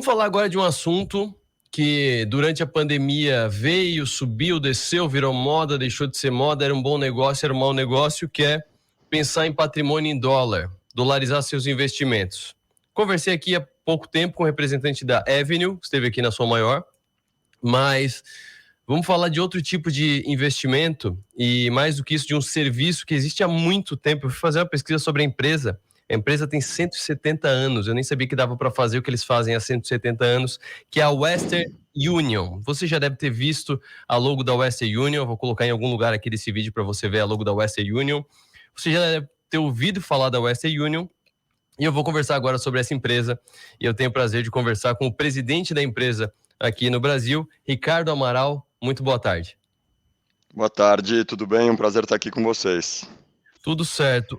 Vamos falar agora de um assunto que durante a pandemia veio, subiu, desceu, virou moda, deixou de ser moda, era um bom negócio, era um mau negócio, que é pensar em patrimônio em dólar, dolarizar seus investimentos. Conversei aqui há pouco tempo com o representante da Avenue, que esteve aqui na Sua Maior, mas vamos falar de outro tipo de investimento e, mais do que isso, de um serviço que existe há muito tempo. Eu fui fazer uma pesquisa sobre a empresa. A empresa tem 170 anos. Eu nem sabia que dava para fazer o que eles fazem há 170 anos, que é a Western Union. Você já deve ter visto a logo da Western Union. Eu vou colocar em algum lugar aqui desse vídeo para você ver a logo da Western Union. Você já deve ter ouvido falar da Western Union. E eu vou conversar agora sobre essa empresa. E eu tenho o prazer de conversar com o presidente da empresa aqui no Brasil, Ricardo Amaral. Muito boa tarde. Boa tarde, tudo bem? Um prazer estar aqui com vocês. Tudo certo.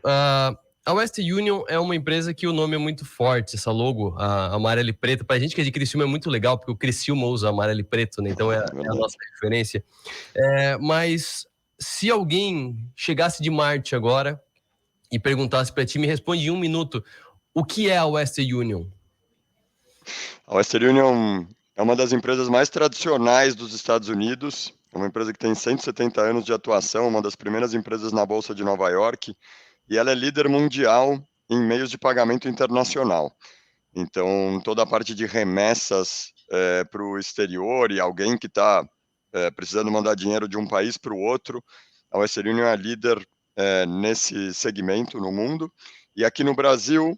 A Western Union é uma empresa que o nome é muito forte, essa logo, a amarelo e preto. Pra gente que é de Criciúma é muito legal, porque o Criciúma usa amarelo e preto, né? Então é a Verdade. nossa referência. Mas se alguém chegasse de Marte agora e perguntasse pra ti, me responde em 1 minuto, o que é a Western Union? A Western Union é uma das empresas mais tradicionais dos Estados Unidos. É uma empresa que tem 170 anos de atuação, uma das primeiras empresas na Bolsa de Nova York, e ela é líder mundial em meios de pagamento internacional. Então, toda a parte de remessas para o exterior e alguém que está precisando mandar dinheiro de um país para o outro, a Western Union é líder nesse segmento no mundo. E aqui no Brasil,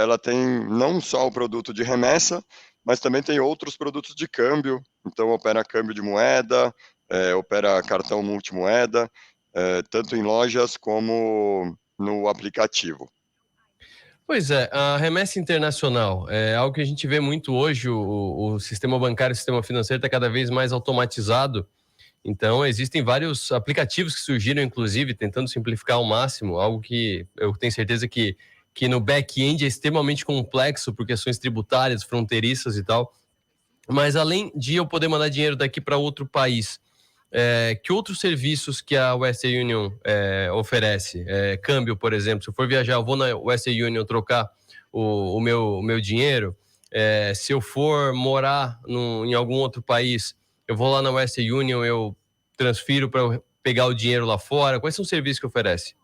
ela tem não só o produto de remessa, mas também tem outros produtos de câmbio. Então, opera câmbio de moeda, opera cartão multimoeda, tanto em lojas como no aplicativo. Pois é, a remessa internacional é algo que a gente vê muito hoje. O sistema bancário, o sistema financeiro está cada vez mais automatizado. Então, existem vários aplicativos que surgiram, inclusive, tentando simplificar ao máximo, algo que eu tenho certeza que no back-end é extremamente complexo por questões tributárias, fronteiriças e tal. Mas além de eu poder mandar dinheiro daqui para outro país, que outros serviços que a Western Union oferece? Câmbio, por exemplo. Se eu for viajar, eu vou na Western Union trocar o meu dinheiro. Se eu for morar em algum outro país, eu vou lá na Western Union, eu transfiro para pegar o dinheiro lá fora. Quais são os serviços que oferece?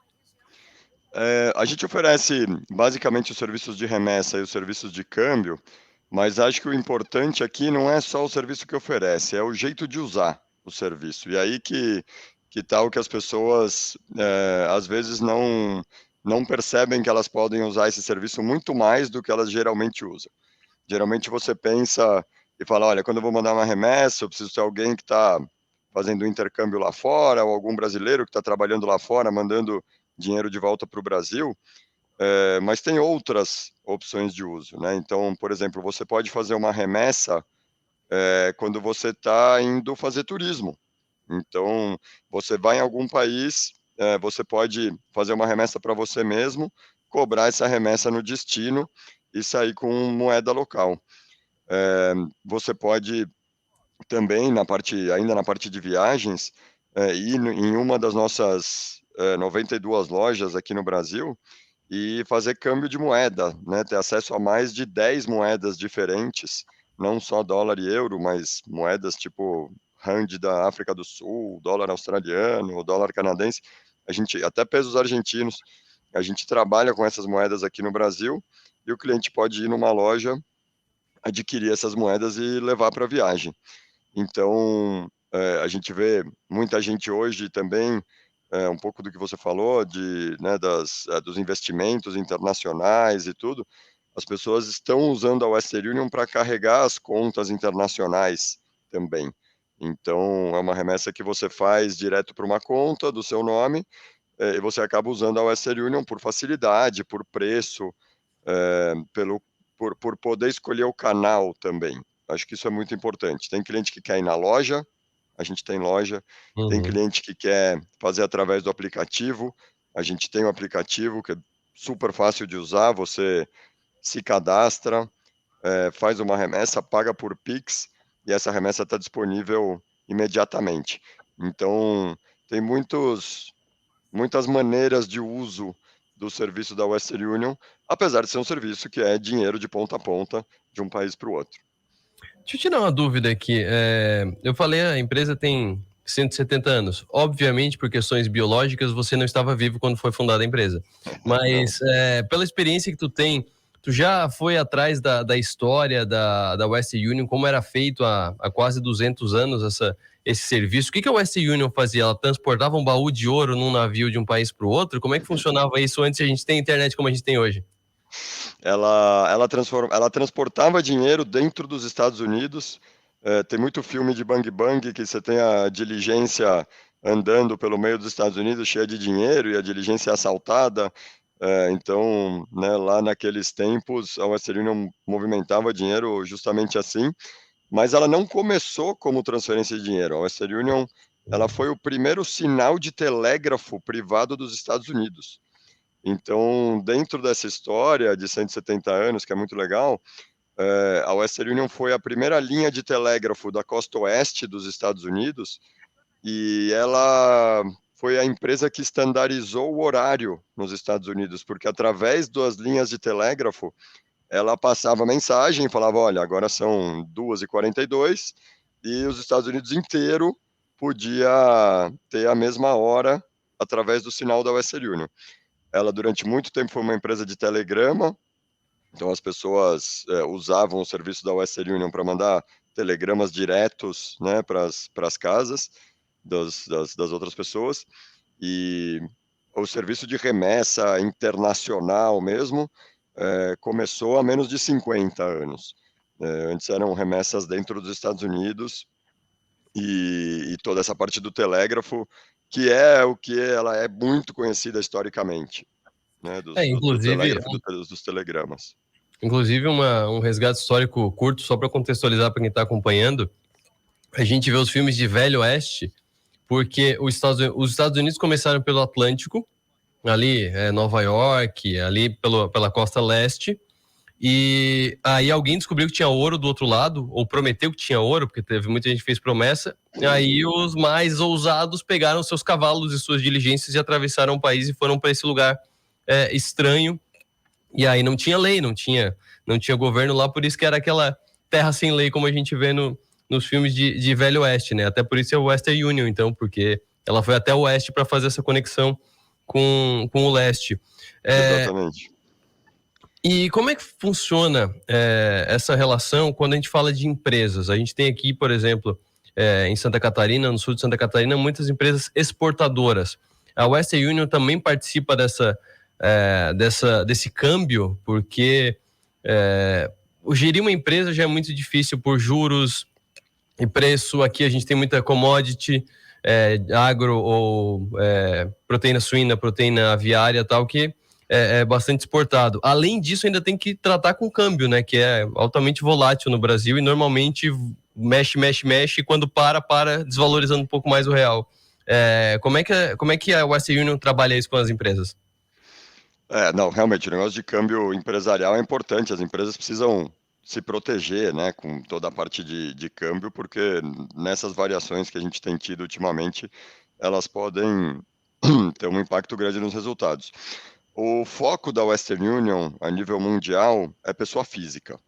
A gente oferece basicamente os serviços de remessa e os serviços de câmbio, mas acho que o importante aqui não é só o serviço que oferece, é o jeito de usar o serviço. E aí que tá o que as pessoas, às vezes não percebem que elas podem usar esse serviço muito mais do que elas geralmente usam. Geralmente você pensa e fala: "Olha, quando eu vou mandar uma remessa, eu preciso ter alguém que está fazendo um intercâmbio lá fora, ou algum brasileiro que está trabalhando lá fora, mandando dinheiro de volta para o Brasil", mas tem outras opções de uso, né. Então, por exemplo, você pode fazer uma remessa, quando você está indo fazer turismo. Então, você vai em algum país, você pode fazer uma remessa para você mesmo, cobrar essa remessa no destino e sair com moeda local. Você pode também ainda na parte de viagens, ir em uma das nossas, 92 lojas aqui no Brasil e fazer câmbio de moeda, né, ter acesso a mais de 10 moedas diferentes, não só dólar e euro, mas moedas tipo rand da África do Sul, dólar australiano, dólar canadense, a gente até pesos argentinos, a gente trabalha com essas moedas aqui no Brasil, e o cliente pode ir numa loja, adquirir essas moedas e levar para a viagem. Então, a gente vê muita gente hoje também, um pouco do que você falou de, né, dos investimentos internacionais e tudo, as pessoas estão usando a Western Union para carregar as contas internacionais também. Então, é uma remessa que você faz direto para uma conta do seu nome, e você acaba usando a Western Union por facilidade, por preço, pelo por poder escolher o canal também. Acho que isso é muito importante. Tem cliente que quer ir na loja, a gente tem loja, tem Uhum. cliente que quer fazer através do aplicativo, a gente tem um aplicativo que é super fácil de usar, você se cadastra, faz uma remessa, paga por Pix, e essa remessa está disponível imediatamente. Então, tem muitas maneiras de uso do serviço da Western Union, apesar de ser um serviço que é dinheiro de ponta a ponta de um país para o outro. Deixa eu tirar uma dúvida aqui. Eu falei, a empresa tem 170 anos. Obviamente, por questões biológicas, você não estava vivo quando foi fundada a empresa. Não. Mas, pela experiência que tu tem, tu já foi atrás da história da Western Union, como era feito há quase 200 anos esse serviço? O que a Western Union fazia? Ela transportava um baú de ouro num navio de um país para o outro? Como é que funcionava isso antes de a gente ter internet como a gente tem hoje? Ela transportava dinheiro dentro dos Estados Unidos. Tem muito filme de Bang Bang que você tem a diligência andando pelo meio dos Estados Unidos cheia de dinheiro e a diligência é assaltada. Então, né, lá naqueles tempos, a Western Union movimentava dinheiro justamente assim, mas ela não começou como transferência de dinheiro. A Western Union, ela foi o primeiro sinal de telégrafo privado dos Estados Unidos. Então, dentro dessa história de 170 anos, que é muito legal, a Western Union foi a primeira linha de telégrafo da costa oeste dos Estados Unidos e ela foi a empresa que estandarizou o horário nos Estados Unidos, porque através das linhas de telégrafo, ela passava mensagem e falava, olha, agora são 2h42 e os Estados Unidos inteiro podia ter a mesma hora através do sinal da Western Union. Ela, durante muito tempo, foi uma empresa de telegrama, então as pessoas usavam o serviço da Western Union para mandar telegramas diretos, né, para as casas das outras pessoas, e o serviço de remessa internacional mesmo começou há menos de 50 anos. Antes eram remessas dentro dos Estados Unidos, e toda essa parte do telégrafo, que é o que ela é muito conhecida historicamente, né, do Inclusive, telégrafo e dos telegramas. Inclusive, um resgate histórico curto, só para contextualizar para quem está acompanhando. A gente vê os filmes de Velho Oeste, porque os Estados Unidos começaram pelo Atlântico, ali Nova York, ali pela costa leste, e aí alguém descobriu que tinha ouro do outro lado, ou prometeu que tinha ouro, porque teve muita gente que fez promessa. E aí os mais ousados pegaram seus cavalos e suas diligências e atravessaram o país e foram para esse lugar estranho. E aí não tinha lei, não tinha governo lá, por isso que era aquela terra sem lei, como a gente vê nos filmes de Velho Oeste, né? Até por isso é o Western Union, então, porque ela foi até o oeste para fazer essa conexão com o leste. Exatamente. E como é que funciona essa relação quando a gente fala de empresas? A gente tem aqui, por exemplo, em Santa Catarina, no sul de Santa Catarina, muitas empresas exportadoras. A Western Union também participa desse câmbio, porque gerir uma empresa já é muito difícil por juros e preço. Aqui a gente tem muita commodity, agro ou proteína suína, proteína aviária, tal, que é bastante exportado. Além disso, ainda tem que tratar com câmbio, né, que é altamente volátil no Brasil e normalmente mexe, e quando para desvalorizando um pouco mais o real. Como é que a Western Union trabalha isso com as empresas? Não, realmente, o negócio de câmbio empresarial é importante, as empresas precisam se proteger, né, com toda a parte de câmbio, porque nessas variações que a gente tem tido ultimamente, elas podem ter um impacto grande nos resultados. O foco da Western Union, a nível mundial, é pessoa física.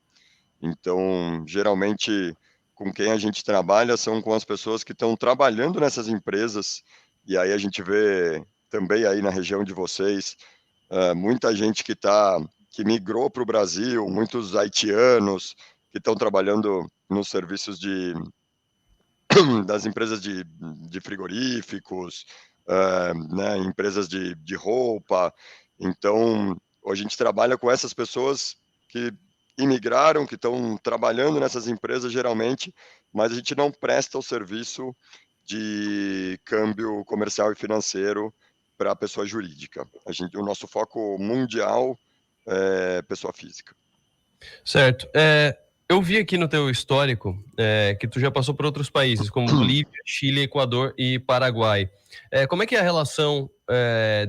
Então, geralmente, com quem a gente trabalha são com as pessoas que estão trabalhando nessas empresas, e aí a gente vê também aí na região de vocês, muita gente que migrou para o Brasil, muitos haitianos que estão trabalhando nos serviços das empresas de frigoríficos, né, empresas de roupa. Então, a gente trabalha com essas pessoas que imigraram, que estão trabalhando nessas empresas geralmente, mas a gente não presta o serviço de câmbio comercial e financeiro para a pessoa jurídica. O nosso foco mundial é pessoa física. Certo. Eu vi aqui no teu histórico que tu já passou por outros países, como Bolívia, Chile, Equador e Paraguai. Como é que é a relação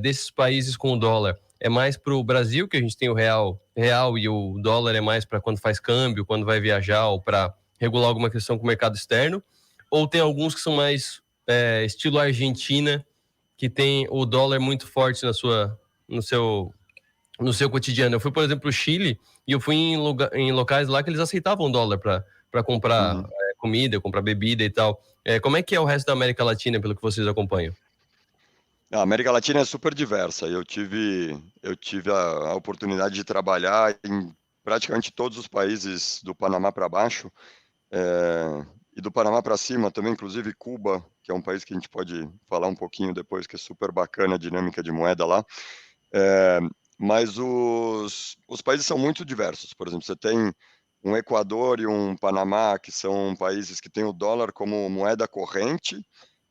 desses países com o dólar? É mais para o Brasil, que a gente tem o real e o dólar é mais para quando faz câmbio, quando vai viajar ou para regular alguma questão com o mercado externo? Ou tem alguns que são mais estilo Argentina, que tem o dólar muito forte no seu cotidiano. Eu fui, por exemplo, pro Chile e eu fui em locais lá que eles aceitavam dólar para comprar comida, comprar bebida e tal. Como é que é o resto da América Latina, pelo que vocês acompanham? A América Latina é super diversa. Eu tive a oportunidade de trabalhar em praticamente todos os países do Panamá para baixo, e do Panamá para cima também, inclusive Cuba, que é um país que a gente pode falar um pouquinho depois, que é super bacana a dinâmica de moeda lá. Mas os países são muito diversos. Por exemplo, você tem um Equador e um Panamá, que são países que têm o dólar como moeda corrente,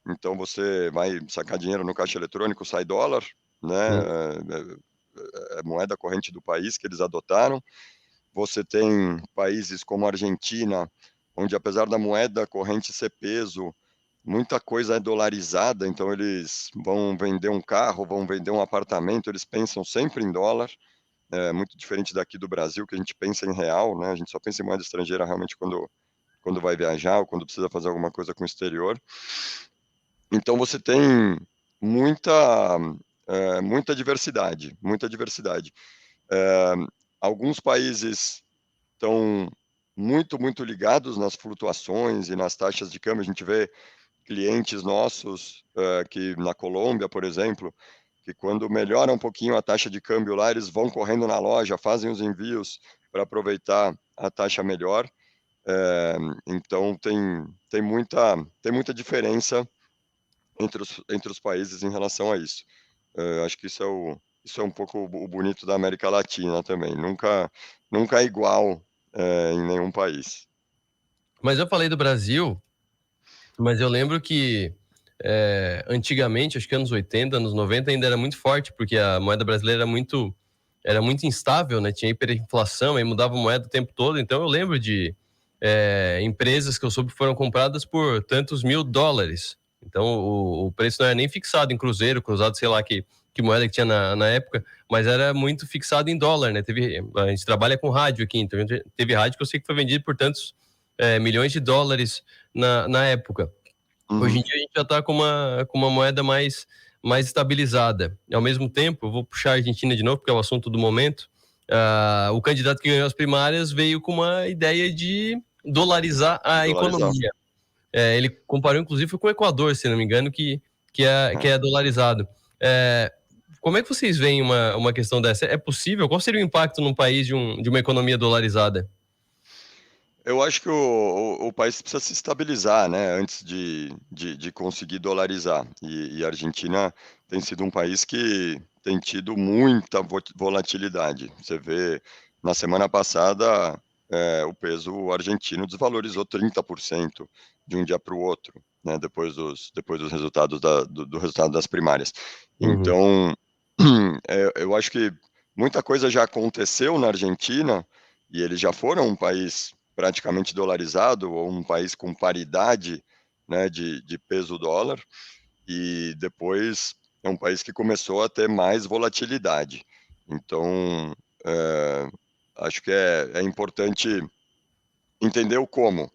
então você vai sacar dinheiro no caixa eletrônico, sai dólar, né? Hum. É moeda corrente do país que eles adotaram. Você tem países como a Argentina, onde apesar da moeda corrente ser peso, muita coisa é dolarizada, então eles vão vender um carro, vão vender um apartamento, eles pensam sempre em dólar, muito diferente daqui do Brasil, que a gente pensa em real, né? A gente só pensa em moeda estrangeira realmente quando vai viajar ou quando precisa fazer alguma coisa com o exterior. Então você tem muita, muita diversidade, muita diversidade. Alguns países estão muito, muito ligados nas flutuações e nas taxas de câmbio. A gente vê clientes nossos, que na Colômbia, por exemplo, que quando melhora um pouquinho a taxa de câmbio lá, eles vão correndo na loja, fazem os envios para aproveitar a taxa melhor. Então tem muita diferença entre os países em relação a isso. Acho que isso é um pouco o bonito da América Latina também. Nunca é igual, em nenhum país. Mas eu falei do Brasil, mas eu lembro que antigamente, acho que anos 80, anos 90, ainda era muito forte, porque a moeda brasileira era muito instável, né? Tinha hiperinflação, aí mudava a moeda o tempo todo. Então eu lembro de empresas que eu soube foram compradas por tantos mil dólares. Então o preço não era nem fixado em cruzeiro, cruzado, sei lá que moeda que tinha na época, mas era muito fixado em dólar, né? A gente trabalha com rádio aqui, então teve rádio que eu sei que foi vendido por tantos milhões de dólares na época. Hoje em Uhum. dia a gente já está com uma moeda mais estabilizada. Ao mesmo tempo, eu vou puxar a Argentina de novo, porque é o assunto do momento. O candidato que ganhou as primárias veio com uma ideia de dolarizar De a dolarizar. economia. Ele comparou, inclusive, com o Equador, se não me engano, que é dolarizado. É, como é que vocês veem uma questão dessa? É possível? Qual seria o impacto num país de uma economia dolarizada? Eu acho que o país precisa se estabilizar, né, antes de conseguir dolarizar. E a Argentina tem sido um país que tem tido muita volatilidade. Você vê, na semana passada, o peso argentino desvalorizou 30% de um dia para o outro, né, depois dos resultados do resultado das primárias. Uhum. Então, eu acho que muita coisa já aconteceu na Argentina, e eles já foram um país praticamente dolarizado, ou um país com paridade, né, de peso dólar, e depois é um país que começou a ter mais volatilidade. Então, acho que é importante entender o como.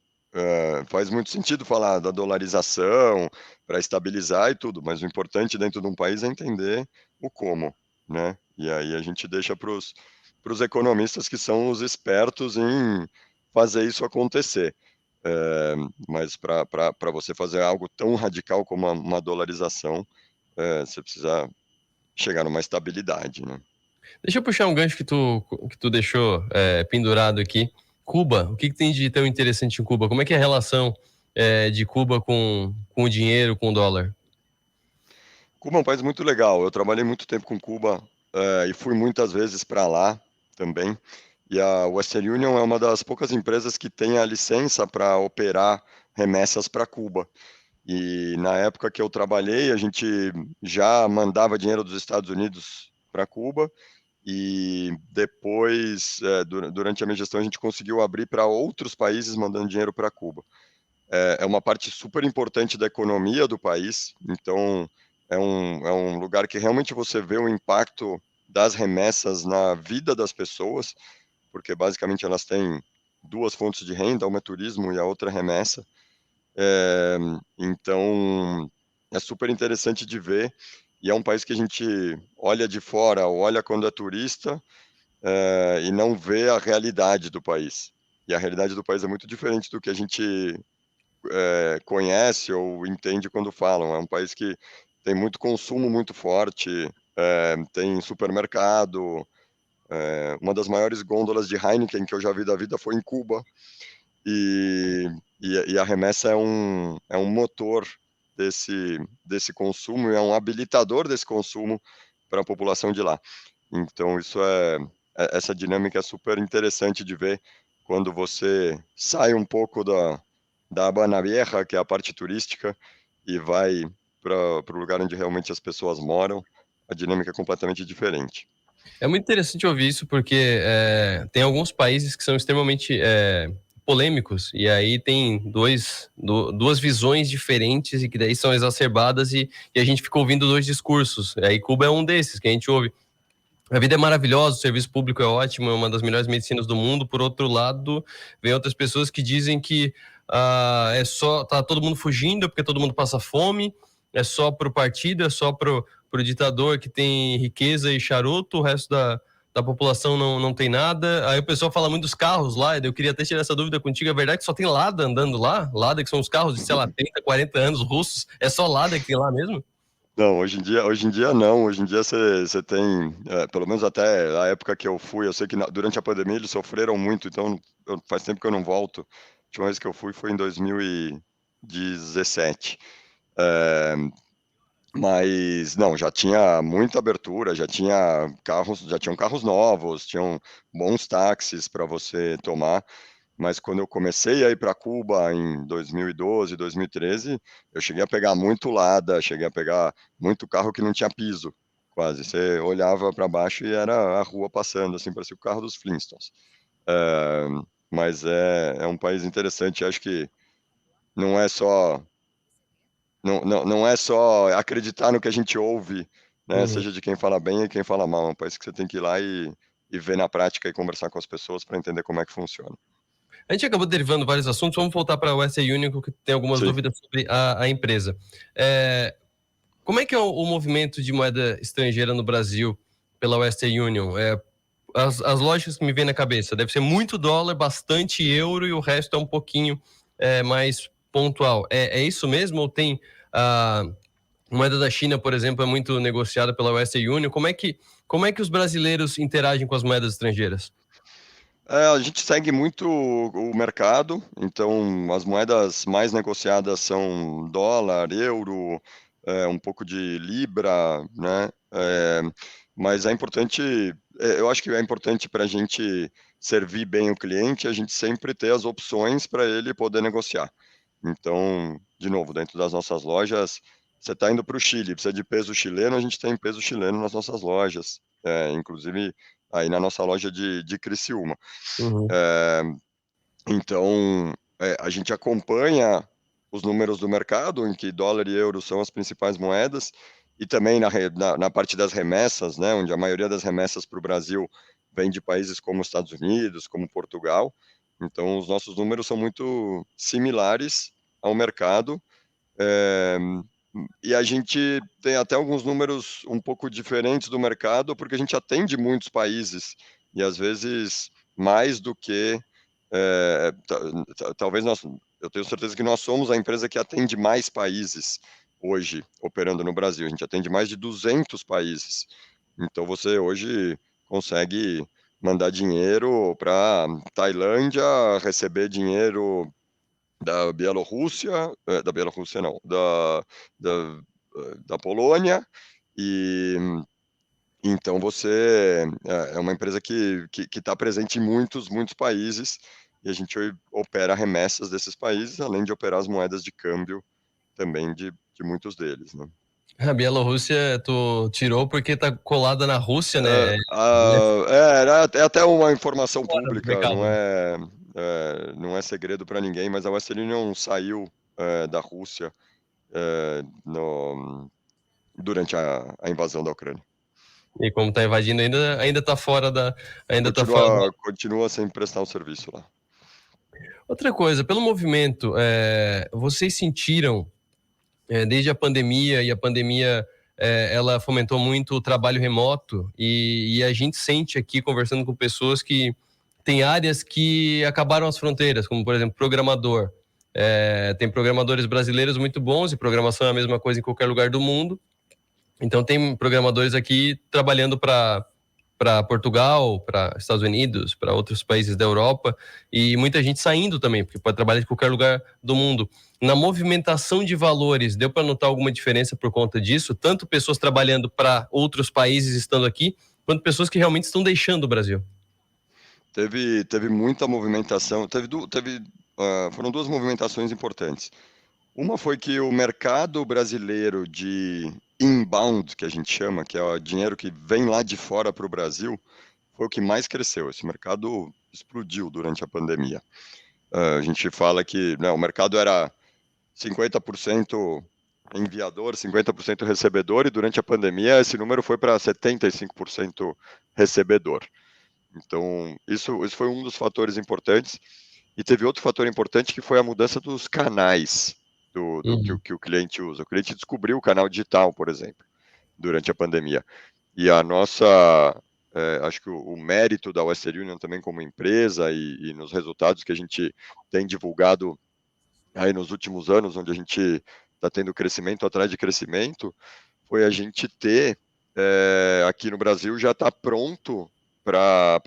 Faz muito sentido falar da dolarização para estabilizar e tudo, mas o importante dentro de um país é entender o como, né. E aí a gente deixa para os economistas, que são os espertos em fazer isso acontecer. Mas para você fazer algo tão radical como uma dolarização, você precisa chegar numa estabilidade, né. Deixa eu puxar um gancho que tu deixou pendurado aqui. Cuba, o que tem de tão interessante em Cuba? Como é que é a relação de Cuba com o dinheiro, com o dólar? Cuba é um país muito legal. Eu trabalhei muito tempo com Cuba, e fui muitas vezes para lá também. E a Western Union é uma das poucas empresas que tem a licença para operar remessas para Cuba. E na época que eu trabalhei, a gente já mandava dinheiro dos Estados Unidos para Cuba, e depois, durante a minha gestão, a gente conseguiu abrir para outros países mandando dinheiro para Cuba. É uma parte super importante da economia do país, então é um lugar que realmente você vê o impacto das remessas na vida das pessoas, porque basicamente elas têm 2 fontes de renda, uma é turismo e a outra é remessa. Então é super interessante de ver. e é um país que a gente olha de fora, olha quando é turista, e não vê a realidade do país. E a realidade do país é muito diferente do que a gente conhece ou entende quando falam. É um país que tem muito consumo muito forte, tem supermercado. Uma das maiores gôndolas de Heineken que eu já vi da vida foi em Cuba. E a remessa é um motor desse consumo, é um habilitador desse consumo para a população de lá. Então, essa dinâmica é super interessante de ver quando você sai um pouco da Habana Vieja, que é a parte turística, e vai para o lugar onde realmente as pessoas moram, a dinâmica é completamente diferente. É muito interessante ouvir isso, porque tem alguns países que são extremamente polêmicos, e aí tem duas visões diferentes e que daí são exacerbadas, e a gente fica ouvindo dois discursos. Aí Cuba é um desses que a gente ouve. A vida é maravilhosa, o serviço público é ótimo, é uma das melhores medicinas do mundo. Por outro lado, vem outras pessoas que dizem que tá todo mundo fugindo porque todo mundo passa fome, é só pro partido, é só pro ditador que tem riqueza e charuto, o resto da população não tem nada. Aí o pessoal fala muito dos carros lá, eu queria até tirar essa dúvida contigo. É verdade que só tem Lada andando lá? Lada, que são os carros de, sei lá, 30, 40 anos russos, é só Lada que tem lá mesmo? Não, hoje em dia não. Hoje em dia você tem, pelo menos até a época que eu fui, eu sei que durante a pandemia eles sofreram muito, então faz tempo que eu não volto. A última vez que eu fui foi em 2017. Eh, mas não, já tinha muita abertura, já tinham carros novos, tinham bons táxis para você tomar. Mas quando eu comecei a ir para Cuba em 2012, 2013, eu cheguei a pegar muito Lada, cheguei a pegar muito carro que não tinha piso, quase. Você olhava para baixo e era a rua passando, assim, parecia o carro dos Flintstones. Eh, mas é um país interessante, acho que não é só não é só acreditar no que a gente ouve, né, Uhum. seja de quem fala bem e quem fala mal. É um país que você tem que ir lá e ver na prática e conversar com as pessoas para entender como é que funciona. A gente acabou derivando vários assuntos, vamos voltar para a Western Union, que tem algumas Sim. dúvidas sobre a empresa. Como é que é o movimento de moeda estrangeira no Brasil pela Western Union? As lógicas que me vêm na cabeça, deve ser muito dólar, bastante euro e o resto é um pouquinho mais pontual. É isso mesmo? Ou tem a moeda da China, por exemplo, é muito negociada pela Western Union? Como é que os brasileiros interagem com as moedas estrangeiras? A gente segue muito o mercado, então as moedas mais negociadas são dólar, euro, um pouco de libra, né? Mas é importante, eu acho que é importante para a gente servir bem o cliente, a gente sempre ter as opções para ele poder negociar. Então, de novo, dentro das nossas lojas, você está indo para o Chile, precisa de peso chileno, a gente tem peso chileno nas nossas lojas, inclusive aí na nossa loja de Criciúma. Uhum. Eh, então, a gente acompanha os números do mercado, em que dólar e euro são as principais moedas, e também na parte das remessas, né, onde a maioria das remessas para o Brasil vem de países como os Estados Unidos, como Portugal. Então, os nossos números são muito similares ao mercado, eh, e a gente tem até alguns números um pouco diferentes do mercado, porque a gente atende muitos países, e às vezes mais do que talvez eu tenho certeza que nós somos a empresa que atende mais países hoje operando no Brasil. A gente atende mais de 200 países. Então você hoje consegue mandar dinheiro para Tailândia, receber dinheiro da Bielorrússia não, da, da Polônia, e então você é uma empresa que está presente em muitos países, e a gente opera remessas desses países, além de operar as moedas de câmbio também de muitos deles, né. A Bielorrússia tu tirou porque tá colada na Rússia, né? É até uma informação Fora do pública, mercado, né? não é segredo para ninguém, mas a Western Union saiu, da Rússia, durante a invasão da Ucrânia. E como tá invadindo, ainda tá fora ainda tá fora da... Continua sem prestar um serviço lá. Outra coisa, pelo movimento, vocês sentiram, desde a pandemia, e a pandemia ela fomentou muito o trabalho remoto e a gente sente aqui, conversando com pessoas, que tem áreas que acabaram as fronteiras, como, por exemplo, programador. Tem programadores brasileiros muito bons e programação é a mesma coisa em qualquer lugar do mundo. Então, tem programadores aqui trabalhando para Portugal, para Estados Unidos, para outros países da Europa, e muita gente saindo também, porque pode trabalhar de qualquer lugar do mundo. Na movimentação de valores, deu para notar alguma diferença por conta disso? Tanto pessoas trabalhando para outros países estando aqui, quanto pessoas que realmente estão deixando o Brasil. Teve muita movimentação, foram duas movimentações importantes. Uma foi que o mercado brasileiro de inbound, que a gente chama, que é o dinheiro que vem lá de fora para o Brasil, foi o que mais cresceu. Esse mercado explodiu durante a pandemia. A gente fala que, né, o mercado era 50% enviador, 50% recebedor, e durante a pandemia esse número foi para 75% recebedor. Então, isso foi um dos fatores importantes. E teve outro fator importante, que foi a mudança dos canais que o cliente usa. O cliente descobriu o canal digital, por exemplo, durante a pandemia. E acho que o mérito da Western Union também como empresa e nos resultados que a gente tem divulgado aí nos últimos anos, onde a gente está tendo crescimento atrás de crescimento, foi a gente ter, aqui no Brasil, já está pronto para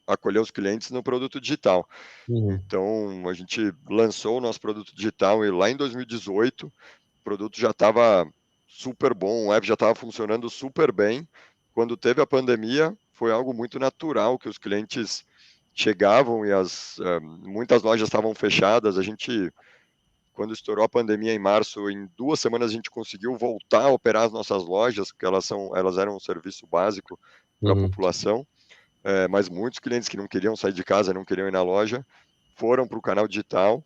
acolher os clientes no produto digital. Então, a gente lançou o nosso produto digital e lá em 2018, o produto já estava super bom, o app já estava funcionando super bem. Quando teve a pandemia, foi algo muito natural que os clientes chegavam e muitas lojas estavam fechadas. Quando estourou a pandemia em março, em 2 semanas a gente conseguiu voltar a operar as nossas lojas, porque elas eram um serviço básico para a população. Mas muitos clientes que não queriam sair de casa, não queriam ir na loja, foram para o canal digital,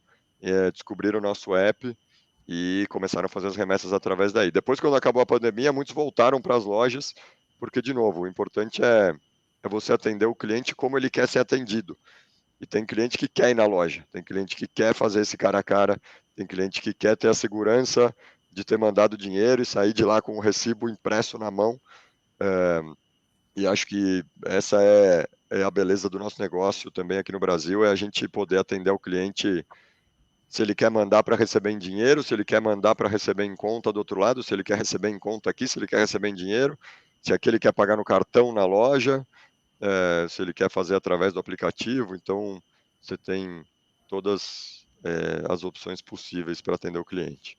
descobriram o nosso app e começaram a fazer as remessas através daí. Depois, quando acabou a pandemia, muitos voltaram para as lojas, porque, de novo, o importante é você atender o cliente como ele quer ser atendido. E tem cliente que quer ir na loja, tem cliente que quer fazer esse cara a cara, tem cliente que quer ter a segurança de ter mandado dinheiro e sair de lá com o recibo impresso na mão. E acho que essa é a beleza do nosso negócio também aqui no Brasil, é a gente poder atender o cliente se ele quer mandar para receber em dinheiro, se ele quer mandar para receber em conta do outro lado, se ele quer receber em conta aqui, se ele quer receber em dinheiro, se aquele quer pagar no cartão na loja, se ele quer fazer através do aplicativo. Então, você tem todas as opções possíveis para atender o cliente.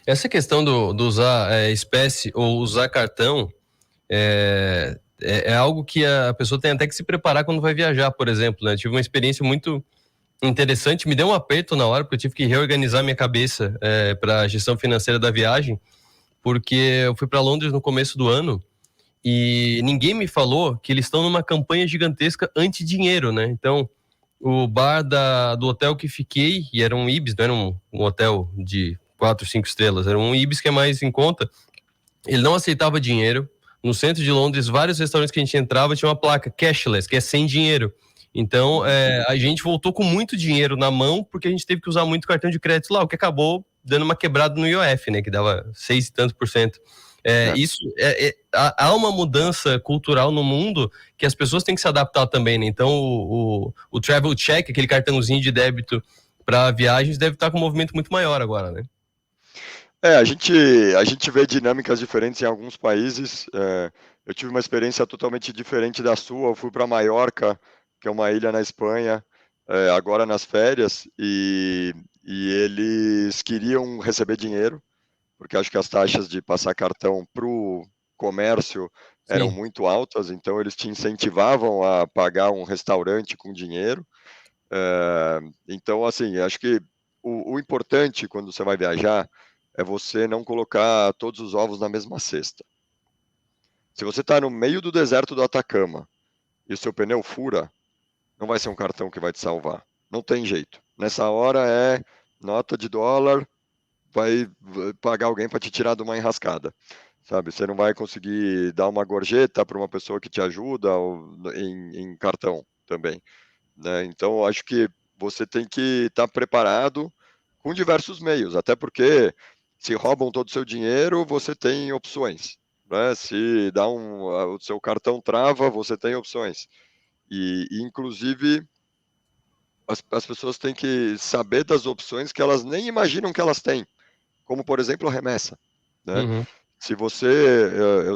Essa questão do usar espécie ou usar cartão é algo que a pessoa tem até que se preparar quando vai viajar, por exemplo, né? Tive uma experiência muito interessante, me deu um aperto na hora, porque eu tive que reorganizar minha cabeça para a gestão financeira da viagem, porque eu fui para Londres no começo do ano e ninguém me falou que eles estão numa campanha gigantesca anti-dinheiro, né? Então, o bar do hotel que fiquei, e era um Ibis, não era um hotel de 4, 5 estrelas, era um Ibis que é mais em conta, ele não aceitava dinheiro. No centro de Londres, vários restaurantes que a gente entrava tinha uma placa cashless, que é sem dinheiro. Então, a gente voltou com muito dinheiro na mão, porque a gente teve que usar muito cartão de crédito lá, o que acabou dando uma quebrada no IOF, né, que dava 6 e tanto por cento. Há uma mudança cultural no mundo que as pessoas têm que se adaptar também, né? Então, o Travel Check, aquele cartãozinho de débito para viagens, deve estar com um movimento muito maior agora, né? A gente vê dinâmicas diferentes em alguns países. Eu tive uma experiência totalmente diferente da sua. Eu fui para Maiorca, que é uma ilha na Espanha, agora nas férias, e eles queriam receber dinheiro, porque acho que as taxas de passar cartão para o comércio eram Sim. muito altas, então eles te incentivavam a pagar um restaurante com dinheiro. Então, assim, acho que o importante quando você vai viajar é você não colocar todos os ovos na mesma cesta. Se você está no meio do deserto do Atacama e o seu pneu fura, não vai ser um cartão que vai te salvar. Não tem jeito. Nessa hora é nota de dólar, vai pagar alguém para te tirar de uma enrascada. Sabe? Você não vai conseguir dar uma gorjeta para uma pessoa que te ajuda em cartão também. Né? Então, acho que você tem que estar preparado com diversos meios, até porque Se roubam todo o seu dinheiro, você tem opções, né? Se dá o seu cartão trava, você tem opções. E inclusive, as pessoas têm que saber das opções que elas nem imaginam que elas têm, como, por exemplo, a remessa, né? Uhum. Se você...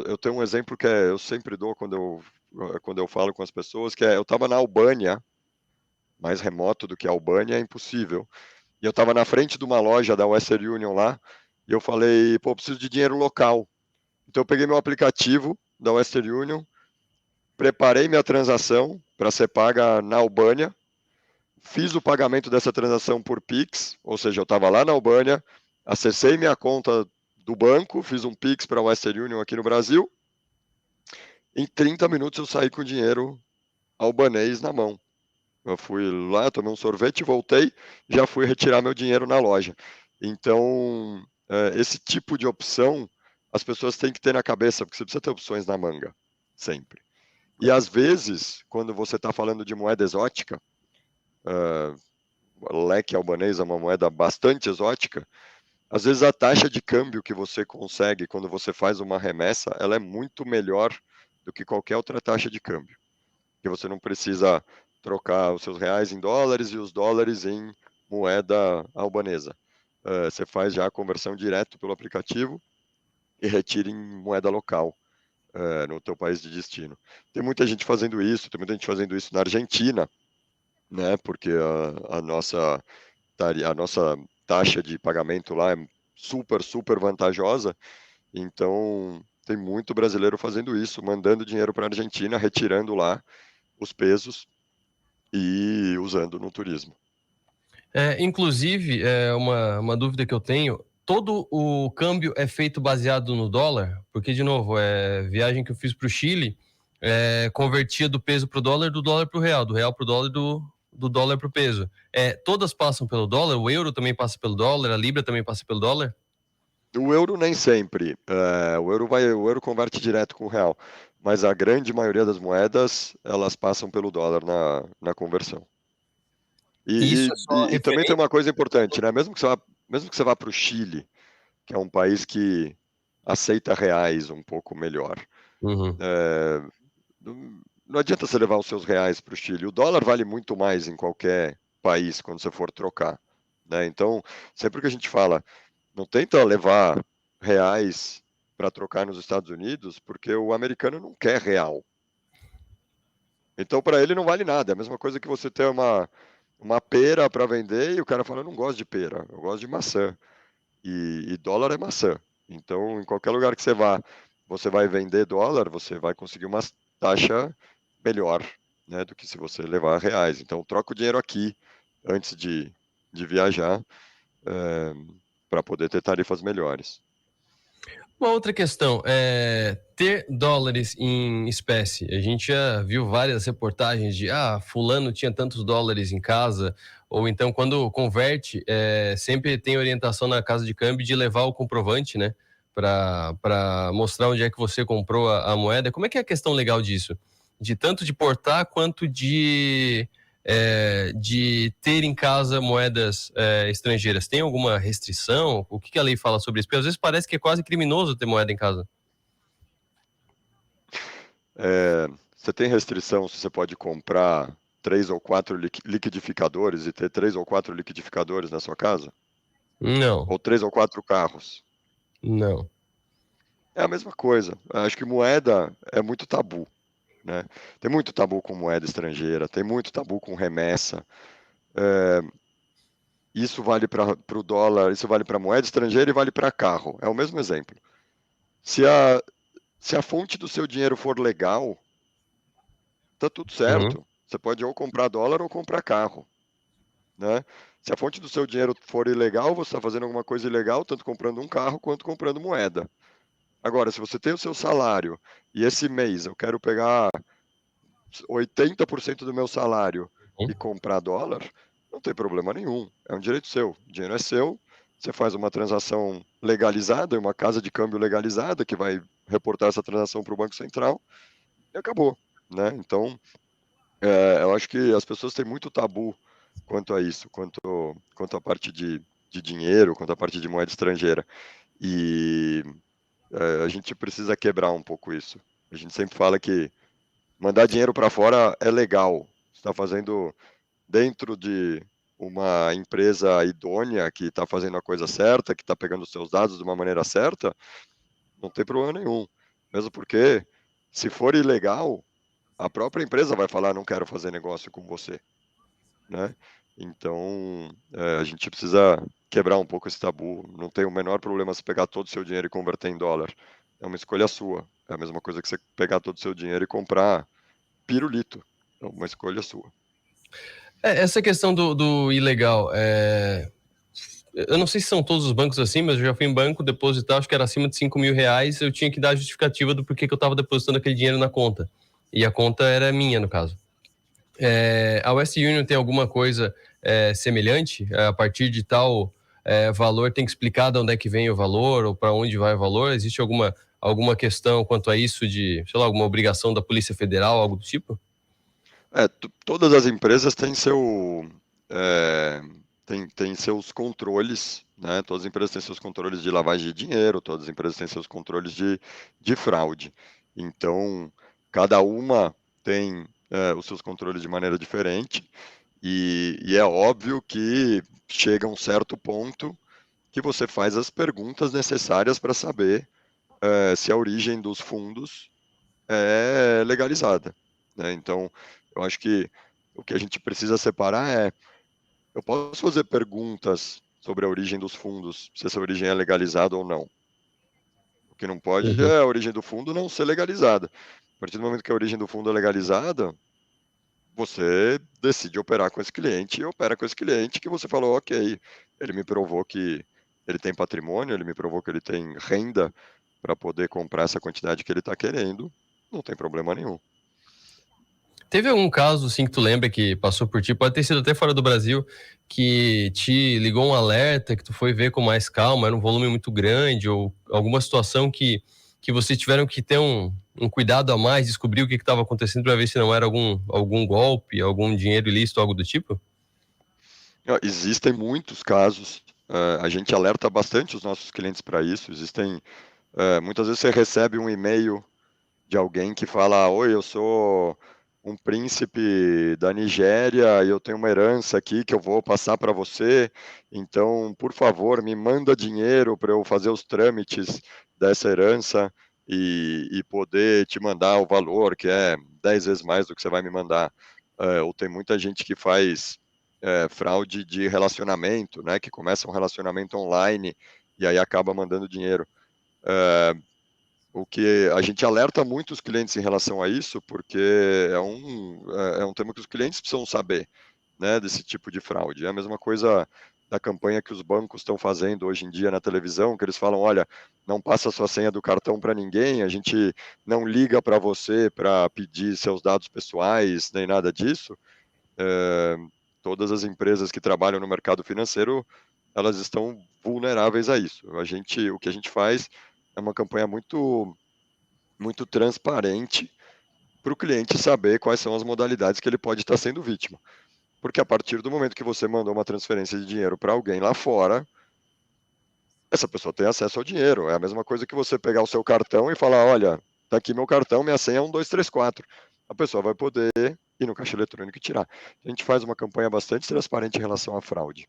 Eu tenho um exemplo que eu sempre dou quando eu falo com as pessoas, que eu estava na Albânia, mais remoto do que a Albânia é impossível, e eu estava na frente de uma loja da Western Union lá, e eu falei, pô, preciso de dinheiro local. Então eu peguei meu aplicativo da Western Union, preparei minha transação para ser paga na Albânia, fiz o pagamento dessa transação por Pix, ou seja, eu estava lá na Albânia, acessei minha conta do banco, fiz um Pix para a Western Union aqui no Brasil, em 30 minutos eu saí com o dinheiro albanês na mão. Eu fui lá, tomei um sorvete, voltei, já fui retirar meu dinheiro na loja. Então, esse tipo de opção as pessoas têm que ter na cabeça, porque você precisa ter opções na manga, sempre. E às vezes, quando você está falando de moeda exótica, leque albanês é uma moeda bastante exótica, às vezes a taxa de câmbio que você consegue quando você faz uma remessa, ela é muito melhor do que qualquer outra taxa de câmbio. Porque você não precisa trocar os seus reais em dólares e os dólares em moeda albanesa. Você faz já a conversão direto pelo aplicativo e retira em moeda local, no teu país de destino. Tem muita gente fazendo isso, tem muita gente fazendo isso na Argentina, né? Porque a nossa taxa de pagamento lá é super, super vantajosa. Então, tem muito brasileiro fazendo isso, mandando dinheiro para a Argentina, retirando lá os pesos e usando no turismo. Inclusive, uma dúvida que eu tenho, todo o câmbio é feito baseado no dólar? Porque, de novo, viagem que eu fiz para o Chile, convertia do peso para o dólar, do dólar para o real, do real para o dólar, do dólar para o peso. Todas passam pelo dólar? O euro também passa pelo dólar? A libra também passa pelo dólar? O euro nem sempre. O euro converte direto com o real, mas a grande maioria das moedas elas passam pelo dólar na conversão. Isso é só E também tem referente? uma coisa importante, né? Mesmo que você vá para o Chile, que é um país que aceita reais um pouco melhor, Uhum. não adianta você levar os seus reais para o Chile. O dólar vale muito mais em qualquer país quando você for trocar, né? Então, sempre que a gente fala, não tenta levar reais para trocar nos Estados Unidos, porque o americano não quer real. Então, para ele não vale nada. É a mesma coisa que você ter uma pera para vender e o cara fala, eu não gosto de pera, eu gosto de maçã. E dólar é maçã. Então, em qualquer lugar que você vai vender dólar, você vai conseguir uma taxa melhor, né, do que se você levar reais. Então, troca o dinheiro aqui antes de viajar, para poder ter tarifas melhores. Uma outra questão é ter dólares em espécie. A gente já viu várias reportagens de fulano tinha tantos dólares em casa, ou então quando converte, sempre tem orientação na casa de câmbio de levar o comprovante, né? Para mostrar onde é que você comprou a moeda. Como é que é a questão legal disso? De tanto de portar quanto de ter em casa moedas estrangeiras. Tem alguma restrição? O que a lei fala sobre isso? Porque às vezes parece que é quase criminoso ter moeda em casa. Você tem restrição se você pode comprar 3 ou 4 liquidificadores e ter 3 ou 4 liquidificadores na sua casa? Não, Ou 3 ou 4 carros? não. É a mesma coisa. Eu acho que moeda é muito tabu, né? Tem muito tabu com moeda estrangeira, tem muito tabu com remessa. Isso vale para o dólar, isso vale para moeda estrangeira e vale para carro. É o mesmo exemplo. Se a fonte do seu dinheiro for legal, tá tudo Uhum. certo. Você pode ou comprar dólar ou comprar carro, né? Se a fonte do seu dinheiro for ilegal, você está fazendo alguma coisa ilegal, tanto comprando um carro quanto comprando moeda. Agora, se você tem o seu salário e esse mês eu quero pegar 80% do meu salário e comprar dólar, não tem problema nenhum. É um direito seu. O dinheiro é seu. Você faz uma transação legalizada, uma casa de câmbio legalizada que vai reportar essa transação para o Banco Central e acabou, né? Então, eu acho que as pessoas têm muito tabu quanto a isso, quanto à parte de de dinheiro quanto a parte de moeda estrangeira. E a gente precisa quebrar um pouco isso. A gente sempre fala que mandar dinheiro para fora é legal. Você está fazendo dentro de uma empresa idônea que está fazendo a coisa certa, que está pegando os seus dados de uma maneira certa, não tem problema nenhum. Mesmo porque, se for ilegal, a própria empresa vai falar, não quero fazer negócio com você, né? Então, a gente precisa quebrar um pouco esse tabu. Não tem o menor problema se pegar todo o seu dinheiro e converter em dólar. É uma escolha sua. É a mesma coisa que você pegar todo o seu dinheiro e comprar pirulito. É uma escolha sua. Essa questão do ilegal, eu não sei se são todos os bancos assim, mas eu já fui em banco depositar, acho que era acima de 5 mil reais, eu tinha que dar a justificativa do porquê que eu estava depositando aquele dinheiro na conta. E a conta era minha, no caso. A Western Union tem alguma coisa semelhante? A partir de tal valor, tem que explicar de onde é que vem o valor ou para onde vai o valor? Existe alguma questão quanto a isso de, sei lá, alguma obrigação da Polícia Federal, algo do tipo? Todas as empresas têm tem seus controles, né? Todas as empresas têm seus controles de lavagem de dinheiro, todas as empresas têm seus controles de fraude. Então, cada uma tem os seus controles de maneira diferente, e é óbvio que chega um certo ponto que você faz as perguntas necessárias para saber se a origem dos fundos é legalizada, né? Então, eu acho que o que a gente precisa separar eu posso fazer perguntas sobre a origem dos fundos, se essa origem é legalizada ou não. O que não pode Uhum. é a origem do fundo não ser legalizada. A partir do momento que a origem do fundo é legalizada, você decide operar com esse cliente e opera com esse cliente que você falou, ok, ele me provou que ele tem patrimônio, ele me provou que ele tem renda para poder comprar essa quantidade que ele está querendo, não tem problema nenhum. Teve algum caso, assim, que tu lembra que passou por ti, pode ter sido até fora do Brasil, que te ligou um alerta, que tu foi ver com mais calma, era um volume muito grande, ou alguma situação que vocês tiveram que ter um cuidado a mais, descobrir o que estava acontecendo para ver se não era algum golpe, algum dinheiro ilícito, algo do tipo? Existem muitos casos, a gente alerta bastante os nossos clientes para isso, muitas vezes você recebe um e-mail de alguém que fala: oi, eu sou um príncipe da Nigéria e eu tenho uma herança aqui que eu vou passar para você, então, por favor, me manda dinheiro para eu fazer os trâmites dessa herança e poder te mandar o valor, que é 10 vezes mais do que você vai me mandar. Ou tem muita gente que faz fraude de relacionamento, né, que começa um relacionamento online e aí acaba mandando dinheiro. O que a gente alerta muito os clientes em relação a isso, porque é um tema que os clientes precisam saber, né, desse tipo de fraude. É a mesma coisa da campanha que os bancos estão fazendo hoje em dia na televisão, que eles falam, olha, não passa a sua senha do cartão para ninguém, a gente não liga para você para pedir seus dados pessoais, nem nada disso. Todas as empresas que trabalham no mercado financeiro, elas estão vulneráveis a isso. O que a gente faz é uma campanha muito transparente para o cliente saber quais são as modalidades que ele pode estar sendo vítima. Porque a partir do momento que você mandou uma transferência de dinheiro para alguém lá fora, essa pessoa tem acesso ao dinheiro. É a mesma coisa que você pegar o seu cartão e falar, olha, tá aqui meu cartão, minha senha é 1234. A pessoa vai poder ir no caixa eletrônico e tirar. A gente faz uma campanha bastante transparente em relação à fraude.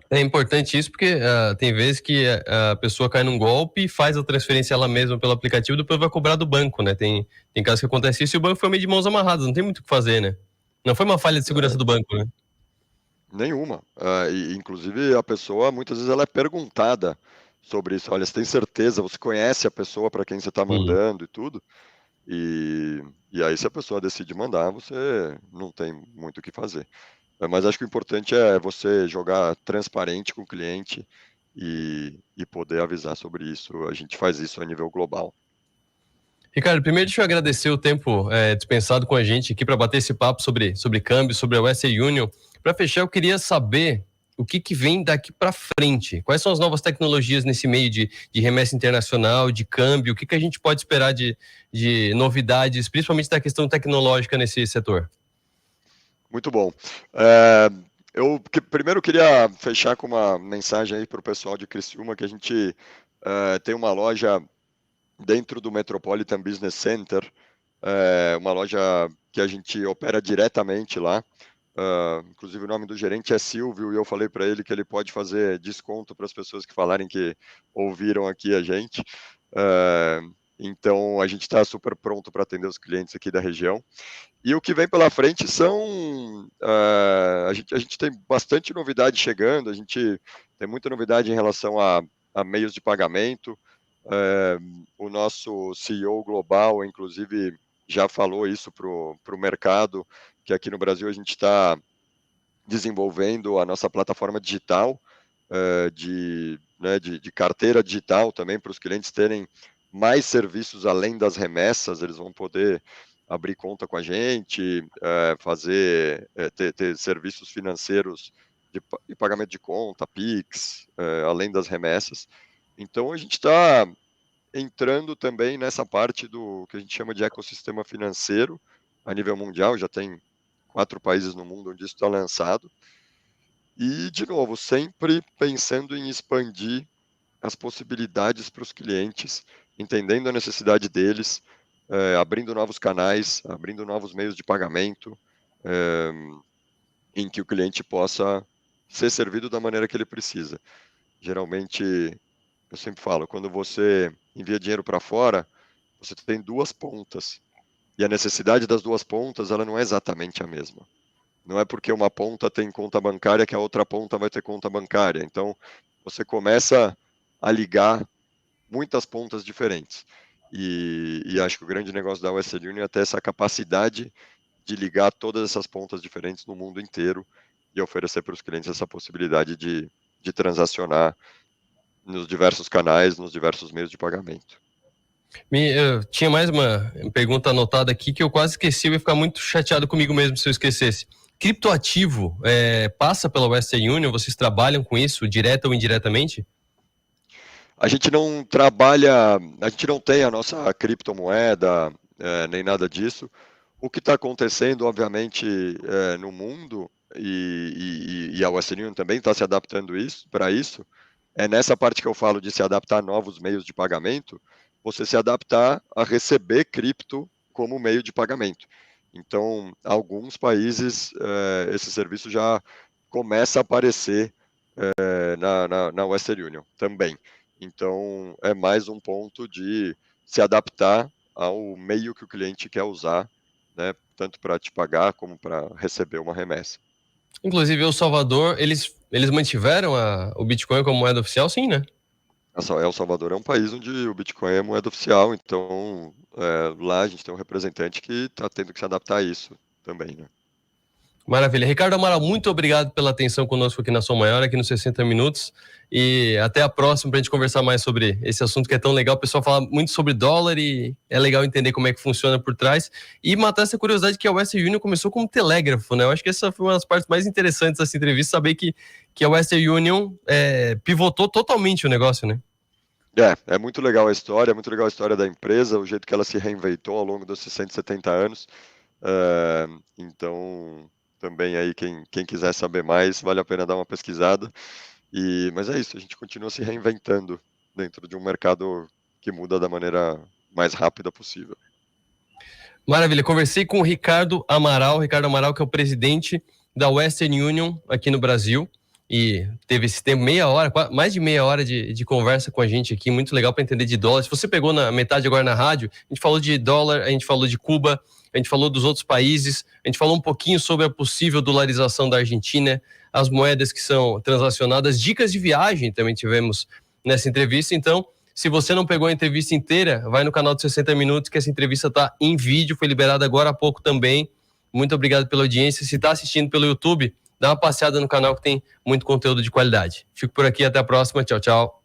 É importante isso porque tem vezes que a pessoa cai num golpe e faz a transferência ela mesma pelo aplicativo, depois vai cobrar do banco, né? Tem casos que acontece isso e o banco foi meio de mãos amarradas, não tem muito o que fazer, né? Não foi uma falha de segurança É, do banco, né? Nenhuma. Inclusive, a pessoa, muitas vezes, ela é perguntada sobre isso. Olha, você tem certeza? Você conhece a pessoa para quem você está Uhum. mandando e tudo? E aí, se a pessoa decide mandar, você não tem muito o que fazer. Mas acho que o importante é você jogar transparente com o cliente e poder avisar sobre isso. A gente faz isso a nível global. Ricardo, primeiro deixa eu agradecer o tempo dispensado com a gente aqui para bater esse papo sobre câmbio, sobre a Western Union. Para fechar, eu queria saber o que vem daqui para frente. Quais são as novas tecnologias nesse meio de remessa internacional, de câmbio? O que a gente pode esperar de novidades, principalmente da questão tecnológica nesse setor? Muito bom. É, Eu primeiro queria fechar com uma mensagem aí para o pessoal de Criciúma, que a gente tem uma loja dentro do Metropolitan Business Center, uma loja que a gente opera diretamente lá. Inclusive o nome do gerente é Silvio e eu falei para ele que ele pode fazer desconto para as pessoas que falarem que ouviram aqui a gente. Então a gente está super pronto para atender os clientes aqui da região. E o que vem pela frente são. A gente tem bastante novidade chegando, a gente tem muita novidade em relação a meios de pagamento. O nosso CEO global, inclusive, já falou isso para o mercado, que aqui no Brasil a gente está desenvolvendo a nossa plataforma digital, de carteira digital também, para os clientes terem mais serviços além das remessas, eles vão poder abrir conta com a gente, ter serviços financeiros de pagamento de conta, Pix, além das remessas. Então a gente está entrando também nessa parte do que a gente chama de ecossistema financeiro a nível mundial, já tem 4 países no mundo onde isso está lançado. E, de novo, sempre pensando em expandir as possibilidades para os clientes, entendendo a necessidade deles, abrindo novos canais, abrindo novos meios de pagamento, em que o cliente possa ser servido da maneira que ele precisa. Geralmente, eu sempre falo, quando você envia dinheiro para fora, você tem 2 pontas. E a necessidade das 2 pontas, ela não é exatamente a mesma. Não é porque uma ponta tem conta bancária que a outra ponta vai ter conta bancária. Então, você começa a ligar muitas pontas diferentes. E acho que o grande negócio da Western Union é ter essa capacidade de ligar todas essas pontas diferentes no mundo inteiro e oferecer para os clientes essa possibilidade de transacionar nos diversos canais, nos diversos meios de pagamento. Eu tinha mais uma pergunta anotada aqui que eu quase esqueci, eu ia ficar muito chateado comigo mesmo se eu esquecesse. Criptoativo passa pela Western Union? Vocês trabalham com isso, direta ou indiretamente? A gente não trabalha, a gente não tem a nossa criptomoeda, nem nada disso. O que está acontecendo, obviamente, no mundo, e a Western Union também está se adaptando para isso, é nessa parte que eu falo de se adaptar a novos meios de pagamento, você se adaptar a receber cripto como meio de pagamento. Então, alguns países, esse serviço já começa a aparecer na Western Union também. Então, é mais um ponto de se adaptar ao meio que o cliente quer usar, né, tanto para te pagar como para receber uma remessa. Inclusive, El Salvador, eles mantiveram o Bitcoin como moeda oficial, sim, né? El Salvador é um país onde o Bitcoin é moeda oficial, então lá a gente tem um representante que está tendo que se adaptar a isso também, né? Maravilha. Ricardo Amaral, muito obrigado pela atenção conosco aqui na Som Maior, aqui nos 60 Minutos. E até a próxima para a gente conversar mais sobre esse assunto que é tão legal. O pessoal fala muito sobre dólar e é legal entender como é que funciona por trás. E matar essa curiosidade que a Western Union começou como telégrafo, né? Eu acho que essa foi uma das partes mais interessantes dessa entrevista, saber que a Western Union pivotou totalmente o negócio, né? É muito legal a história, é muito legal a história da empresa, o jeito que ela se reinventou ao longo dos 670 anos. Então, também aí, quem quiser saber mais, vale a pena dar uma pesquisada. Mas é isso, a gente continua se reinventando dentro de um mercado que muda da maneira mais rápida possível. Maravilha, conversei com o Ricardo Amaral, que é o presidente da Western Union aqui no Brasil. E teve esse tempo, mais de meia hora de conversa com a gente aqui, muito legal para entender de dólar. Se você pegou na metade agora na rádio, a gente falou de dólar, a gente falou de Cuba, a gente falou dos outros países, a gente falou um pouquinho sobre a possível dolarização da Argentina, as moedas que são transacionadas, dicas de viagem também tivemos nessa entrevista. Então, se você não pegou a entrevista inteira, vai no canal de 60 Minutos, que essa entrevista está em vídeo, foi liberada agora há pouco também. Muito obrigado pela audiência. Se está assistindo pelo YouTube, dá uma passeada no canal que tem muito conteúdo de qualidade. Fico por aqui, até a próxima. Tchau, tchau.